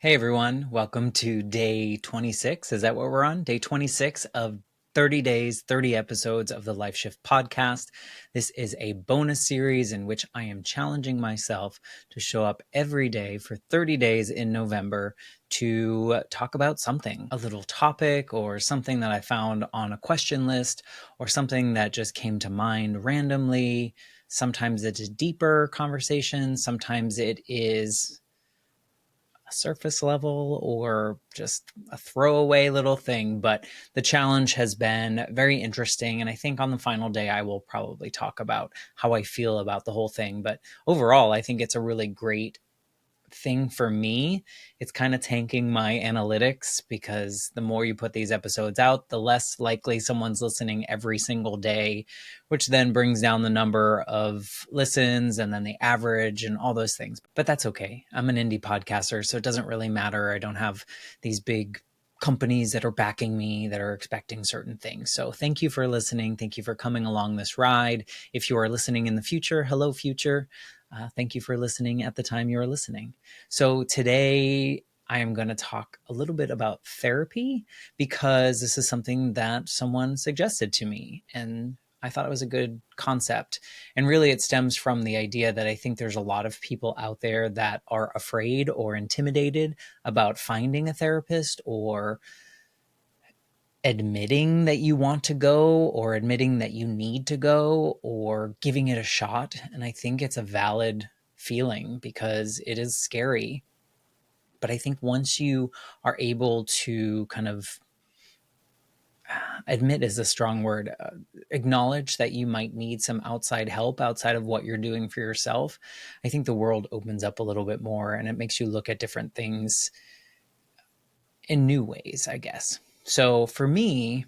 Hey everyone, welcome to day 26. Is that what we're on? Day 26 of 30 days, 30 episodes of the Life Shift podcast. This is a bonus series in which I am challenging myself to show up every day for 30 days in November to talk about something, a little topic or something that I found on a question list or something that just came to mind randomly. Sometimes it's a deeper conversation, sometimes it is a surface level or just a throwaway little thing. But the challenge has been very interesting. And I think on the final day, I will probably talk about how I feel about the whole thing. But overall, I think it's a really great thing for me. It's kind of tanking my analytics because the more you put these episodes out, the less likely someone's listening every single day, which then brings down the number of listens and then the average and all those things. But that's okay. I'm an indie podcaster, so it doesn't really matter. I don't have these big companies that are backing me that are expecting certain things. So thank you for listening. Thank you for coming along this ride. If you are listening in the future, hello, future. Thank you for listening at the time you are listening. So today I am going to talk a little bit about therapy because this is something that someone suggested to me and I thought it was a good concept. And really it stems from the idea that I think there's a lot of people out there that are afraid or intimidated about finding a therapist or admitting that you want to go or admitting that you need to go or giving it a shot. And I think it's a valid feeling because it is scary. But I think once you are able to kind of admit is a strong word, acknowledge that you might need some outside help outside of what you're doing for yourself, I think the world opens up a little bit more and it makes you look at different things in new ways, I guess. So for me,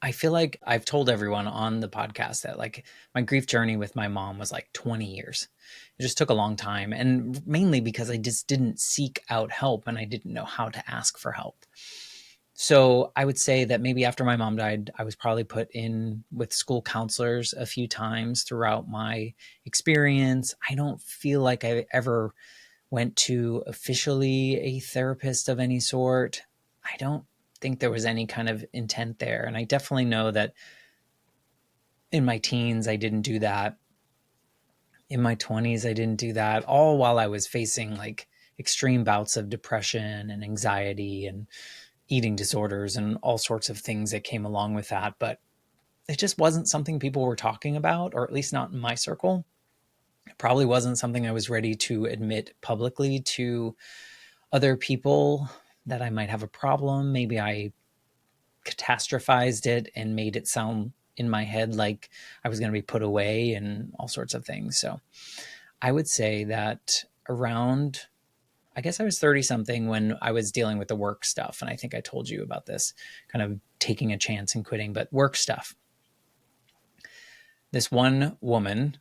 I feel like I've told everyone on the podcast that like my grief journey with my mom was like 20 years. It just took a long time. And mainly because I just didn't seek out help and I didn't know how to ask for help. So I would say that maybe after my mom died, I was probably put in with school counselors a few times throughout my experience. I don't feel like I ever went to officially a therapist of any sort. I don't think there was any kind of intent there. And I definitely know that in my teens, I didn't do that. In my 20s, I didn't do that, all while I was facing like extreme bouts of depression and anxiety and eating disorders and all sorts of things that came along with that. But it just wasn't something people were talking about, or at least not in my circle. It probably wasn't something I was ready to admit publicly to other people that I might have a problem. Maybe I catastrophized it and made it sound in my head like I was going to be put away and all sorts of things. So I would say that around, I guess I was 30 something when I was dealing with the work stuff. And I think I told you about this kind of taking a chance and quitting, but work stuff. This one woman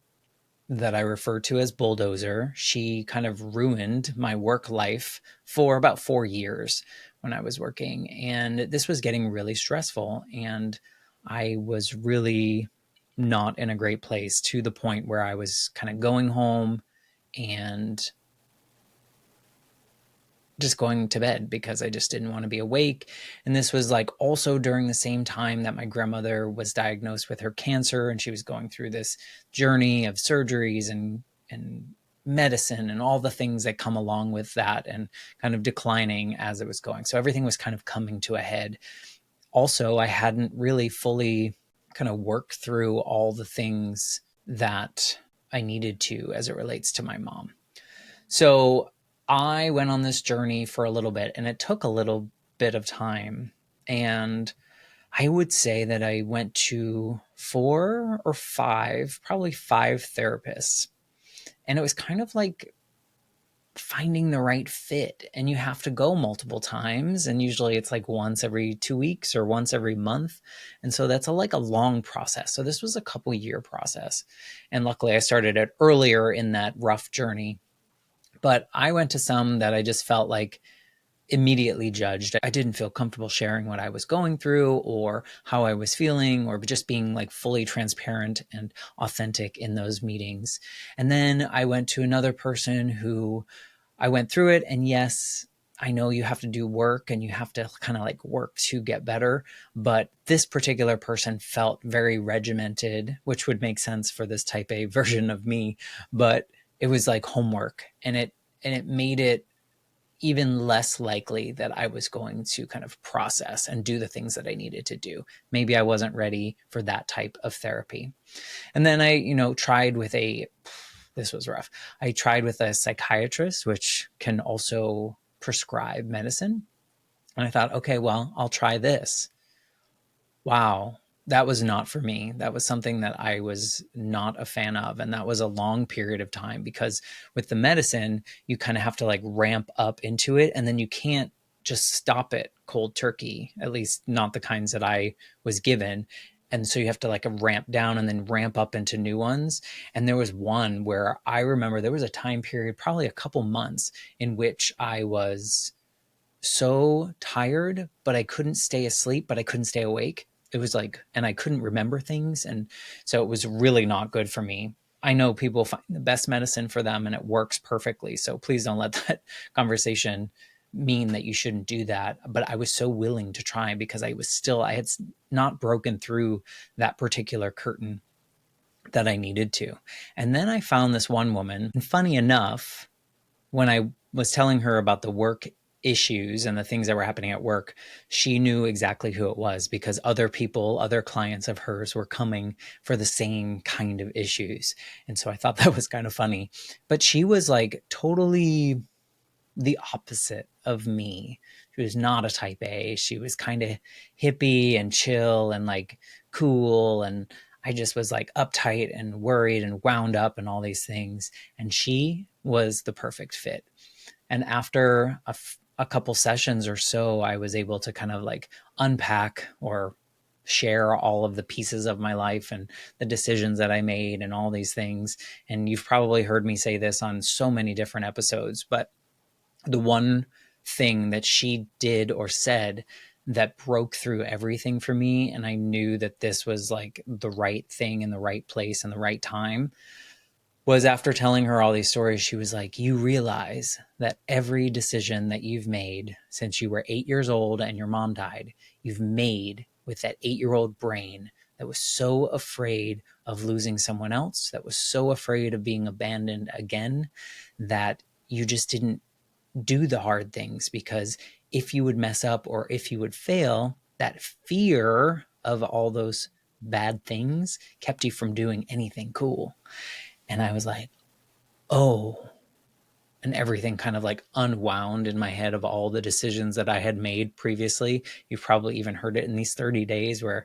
that I refer to as Bulldozer, she kind of ruined my work life for about 4 years when I was working. And this was getting really stressful. And I was really not in a great place to the point where I was kind of going home and just going to bed because I just didn't want to be awake. And this was like also during the same time that my grandmother was diagnosed with her cancer and she was going through this journey of surgeries and medicine and all the things that come along with that and kind of declining as it was going. So everything was kind of coming to a head. Also, I hadn't really fully kind of worked through all the things that I needed to as it relates to my mom. So I went on this journey for a little bit and it took a little bit of time. And I would say that I went to 4 or 5, probably 5 therapists. And it was kind of like finding the right fit. And you have to go multiple times. And usually it's like once every 2 weeks or once every month. And so that's like a long process. So this was a couple-year process. And luckily I started it earlier in that rough journey. But I went to some that I just felt like immediately judged. I didn't feel comfortable sharing what I was going through or how I was feeling or just being like fully transparent and authentic in those meetings. And then I went to another person who I went through it, and yes, I know you have to do work and you have to kind of like work to get better. But this particular person felt very regimented, which would make sense for this type A version of me. But it was like homework, and it made it even less likely that I was going to kind of process and do the things that I needed to do. Maybe I wasn't ready for that type of therapy. And then I, tried with this was rough. I tried with a psychiatrist, which can also prescribe medicine. And I thought, okay, well, I'll try this. Wow, that was not for me. That was something that I was not a fan of. And that was a long period of time, because with the medicine, you kind of have to like ramp up into it. And then you can't just stop it cold turkey, at least not the kinds that I was given. And so you have to like ramp down and then ramp up into new ones. And there was one where I remember there was a time period, probably a couple months, in which I was so tired, but I couldn't stay asleep, but I couldn't stay awake. It was like, and I couldn't remember things. And so it was really not good for me. I know people find the best medicine for them and it works perfectly. So please don't let that conversation mean that you shouldn't do that. But I was so willing to try, because I had not broken through that particular curtain that I needed to. And then I found this one woman, and funny enough, when I was telling her about the work issues and the things that were happening at work, she knew exactly who it was, because other people, other clients of hers were coming for the same kind of issues. And so I thought that was kind of funny. But she was like totally the opposite of me. She was not a type A. She was kind of hippie and chill and like cool. And I just was like uptight and worried and wound up and all these things. And she was the perfect fit. And after a couple sessions or so, I was able to kind of like unpack or share all of the pieces of my life and the decisions that I made and all these things. And you've probably heard me say this on so many different episodes, but the one thing that she did or said that broke through everything for me, and I knew that this was like the right thing in the right place and the right time, was after telling her all these stories, she was like, you realize that every decision that you've made since you were 8 years old and your mom died, you've made with that 8-year-old brain that was so afraid of losing someone else, that was so afraid of being abandoned again, that you just didn't do the hard things, because if you would mess up or if you would fail, that fear of all those bad things kept you from doing anything cool. And I was like, oh, and everything kind of like unwound in my head of all the decisions that I had made previously. You've probably even heard it in these 30 days, where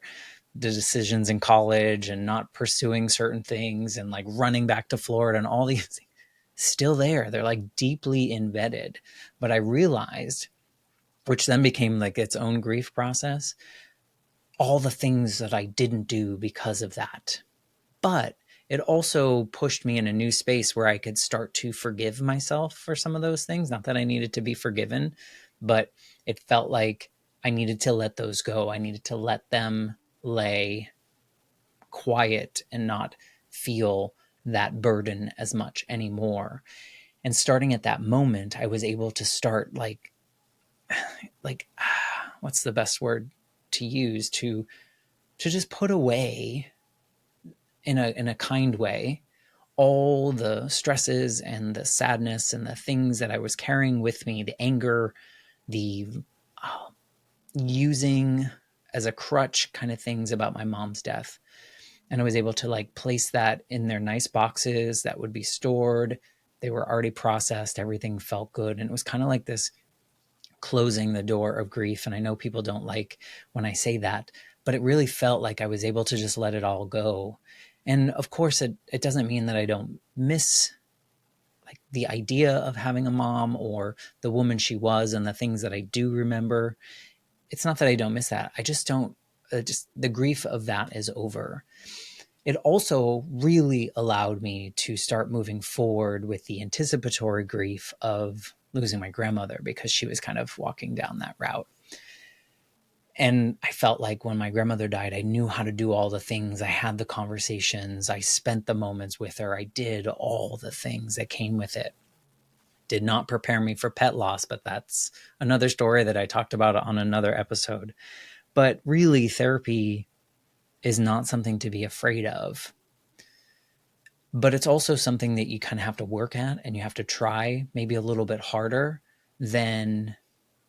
the decisions in college and not pursuing certain things and like running back to Florida and all these things, still there. They're like deeply embedded. But I realized, which then became like its own grief process, all the things that I didn't do because of that. But it also pushed me in a new space where I could start to forgive myself for some of those things. Not that I needed to be forgiven, but it felt like I needed to let those go. I needed to let them lay quiet and not feel that burden as much anymore. And starting at that moment, I was able to start like what's the best word to use, to just put away in a kind way all the stresses and the sadness and the things that I was carrying with me, the anger, the using as a crutch kind of things about my mom's death. And I was able to like place that in their nice boxes that would be stored. They were already processed. Everything felt good. And it was kind of like this closing the door of grief. And I know people don't like when I say that, but it really felt like I was able to just let it all go. And of course, it doesn't mean that I don't miss like the idea of having a mom or the woman she was and the things that I do remember. It's not that I don't miss that. I just don't, just the grief of that is over. It also really allowed me to start moving forward with the anticipatory grief of losing my grandmother, because she was kind of walking down that route. And I felt like when my grandmother died, I knew how to do all the things. I had the conversations. I spent the moments with her. I did all the things that came with it. did not prepare me for pet loss, but that's another story that I talked about on another episode. But really, therapy is not something to be afraid of. But it's also something that you kind of have to work at, and you have to try maybe a little bit harder than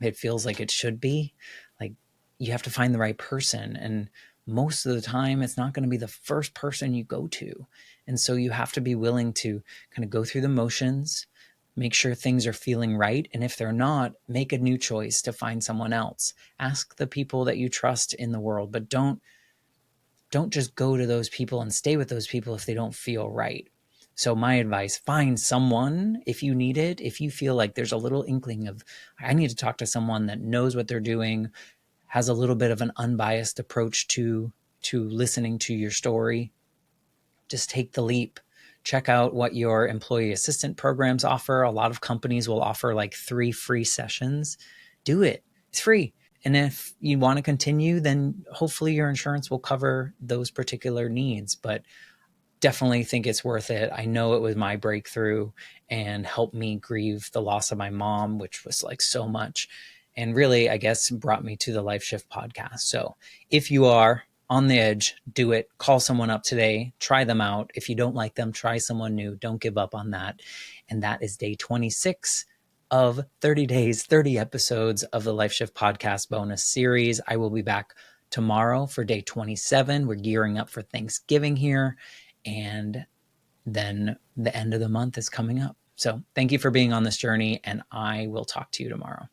it feels like it should be. Like, you have to find the right person. And most of the time, it's not going to be the first person you go to. And so you have to be willing to kind of go through the motions, make sure things are feeling right. And if they're not, make a new choice to find someone else. Ask the people that you trust in the world, but don't just go to those people and stay with those people if they don't feel right. So my advice, find someone if you need it. If you feel like there's a little inkling of, I need to talk to someone that knows what they're doing, has a little bit of an unbiased approach to listening to your story, just take the leap. Check out what your employee assistant programs offer. A lot of companies will offer like 3 free sessions. Do it. It's free. And if you want to continue, then hopefully your insurance will cover those particular needs. But definitely think it's worth it. I know it was my breakthrough and helped me grieve the loss of my mom, which was like so much. And really, I guess, brought me to the Life Shift podcast. So if you are on the edge, do it. Call someone up today. Try them out. If you don't like them, try someone new. Don't give up on that. And that is day 26 of 30 days, 30 episodes of the Life Shift podcast bonus series. I will be back tomorrow for day 27. We're gearing up for Thanksgiving here. And then the end of the month is coming up. So thank you for being on this journey, and I will talk to you tomorrow.